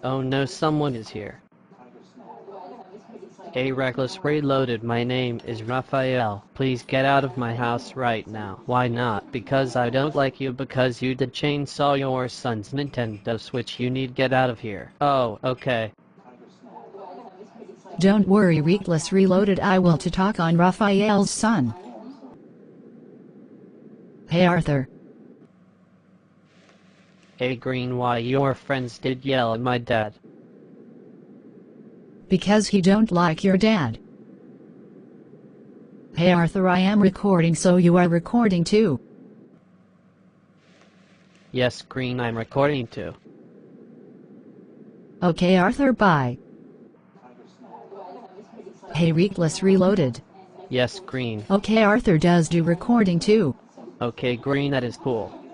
Oh no, someone is here. A Reckless Reloaded, my name is Rafael. Please get out of my house right now. Why not? Because I don't like you, because you did chainsaw your son's Nintendo Switch. You need get out of here. Oh, okay. Don't worry, Reckless Reloaded, I will to talk on Raphael's son. Hey Arthur. Hey Green, why your friends did yell at my dad? Because he don't like your dad. Hey Arthur, I am recording, so you are recording too. Yes Green, I'm recording too. Okay Arthur, bye. Hey Reckless Reloaded. Yes Green. Okay Arthur does do recording too. Okay Green, that is cool.